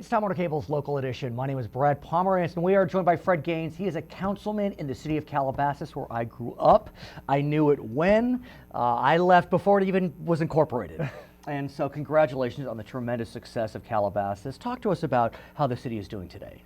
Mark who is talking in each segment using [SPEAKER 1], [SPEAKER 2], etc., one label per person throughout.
[SPEAKER 1] It's Time Warner Cable's local edition. My name is Brad Pomerance, and we are joined by Fred Gaines. He is a councilman in the city of Calabasas, where I grew up. I knew it when I left before it even was incorporated. And so congratulations on the tremendous success of Calabasas. Talk to us about how the city is doing today.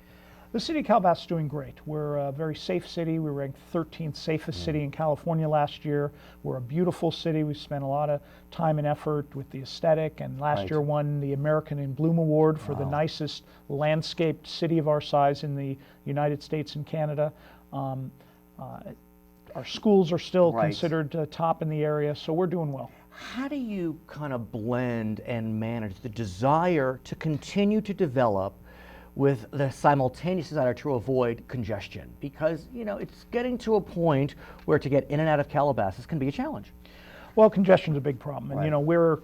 [SPEAKER 2] The city of Calabasas is doing great. We're a very safe city. We ranked 13th safest city in California last year. We're a beautiful city. We spent a lot of time and effort with the aesthetic, and last year won the American in Bloom Award for the nicest landscaped city of our size in the United States and Canada. Our schools are still considered top in the area, so we're doing well.
[SPEAKER 1] How do you kind of blend and manage the desire to continue to develop with the simultaneous desire to avoid congestion? Because, you know, it's getting to a point where to get in and out of Calabasas can be a challenge.
[SPEAKER 2] Well, congestion's a big problem. And, you know, we're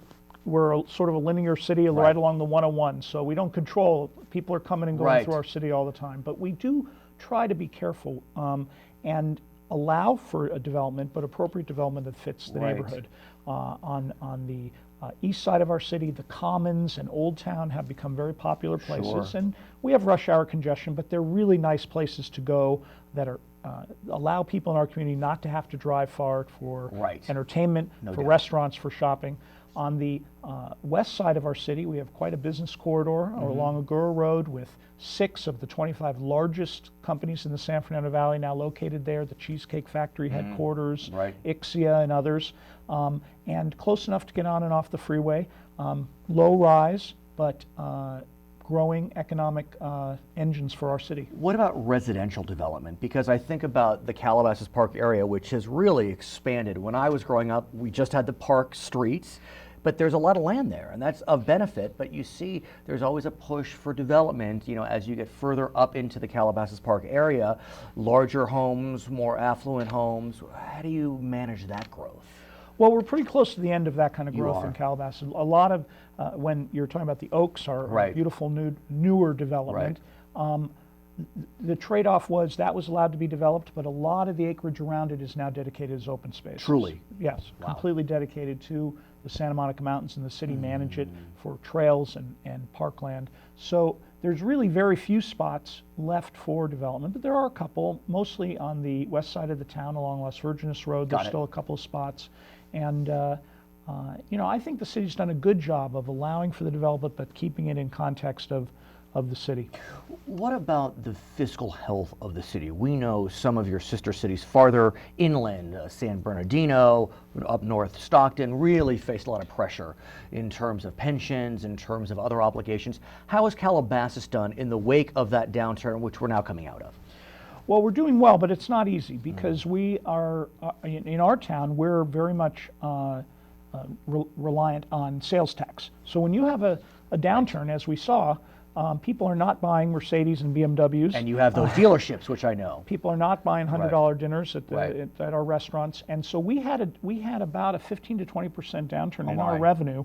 [SPEAKER 2] sort of a linear city right along the 101, so we don't control. People are coming and going through our city all the time. But we do try to be careful and allow for a development, but appropriate development that fits the neighborhood. On the east side of our city, the Commons and Old Town have become very popular places, and we have rush hour congestion, but they're really nice places to go that are allow people in our community not to have to drive far for entertainment, for restaurants, for shopping. On the west side of our city, we have quite a business corridor along Agoura Road with 6 of the 25 largest companies in the San Fernando Valley now located there, the Cheesecake Factory headquarters, Ixia and others, and close enough to get on and off the freeway. Low rise, but growing economic engines for our city.
[SPEAKER 1] What about residential development? Because I think about the Calabasas Park area, which has really expanded. When I was growing up, we just had the park streets, but there's a lot of land there, and that's of benefit. But you see, there's always a push for development, you know, as you get further up into the Calabasas Park area, larger homes, more affluent homes. How do you manage that growth?
[SPEAKER 2] Well, we're pretty close to the end of that kind of growth in Calabasas. A lot of, when you're talking about the Oaks, our beautiful newer development, the trade-off was that was allowed to be developed, but a lot of the acreage around it is now dedicated as open space.
[SPEAKER 1] Truly?
[SPEAKER 2] Yes, completely dedicated to the Santa Monica Mountains, and the city manage it for trails and parkland. So there's really very few spots left for development, but there are a couple, mostly on the west side of the town along Las Virgenes Road. There's still a couple of spots. And you know, I think the city's done a good job of allowing for the development, but keeping it in context of the city.
[SPEAKER 1] What about the fiscal health of the city? We know some of your sister cities farther inland, San Bernardino, up north, Stockton, really faced a lot of pressure in terms of pensions, in terms of other obligations. How has Calabasas done in the wake of that downturn, which we're now coming out of?
[SPEAKER 2] Well, we're doing well, but it's not easy because we are, in our town, we're very much reliant on sales tax. So when you have a downturn, as we saw, people are not buying Mercedes and BMWs.
[SPEAKER 1] And you have those dealerships, which I know.
[SPEAKER 2] People are not buying $100 dinners at our restaurants. And so we had about a 15 to 20% downturn in our revenue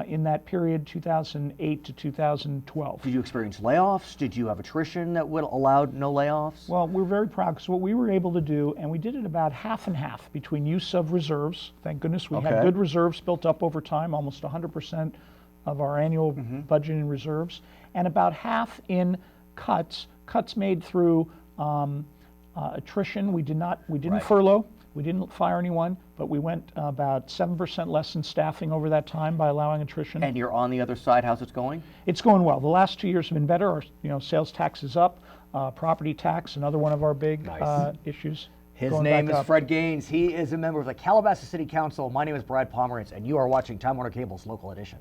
[SPEAKER 2] in that period, 2008 to 2012.
[SPEAKER 1] Did you experience layoffs? Did you have attrition that would allow no layoffs?
[SPEAKER 2] Well, we're very proud because what we were able to do, and we did it about half and half between use of reserves. Thank goodness we had good reserves built up over time, almost 100% of our annual budget in reserves, and about half in cuts made through attrition. We didn't furlough, we didn't fire anyone, but we went about 7% less in staffing over that time by allowing attrition.
[SPEAKER 1] And you're on the other side. How's it going?
[SPEAKER 2] It's going well. The last 2 years have been better. Our sales tax is up, property tax, another one of our big issues.
[SPEAKER 1] His name is Fred Gaines. He is a member of the Calabasas City Council. My name is Brad Pomerance, and you are watching Time Warner Cable's local edition.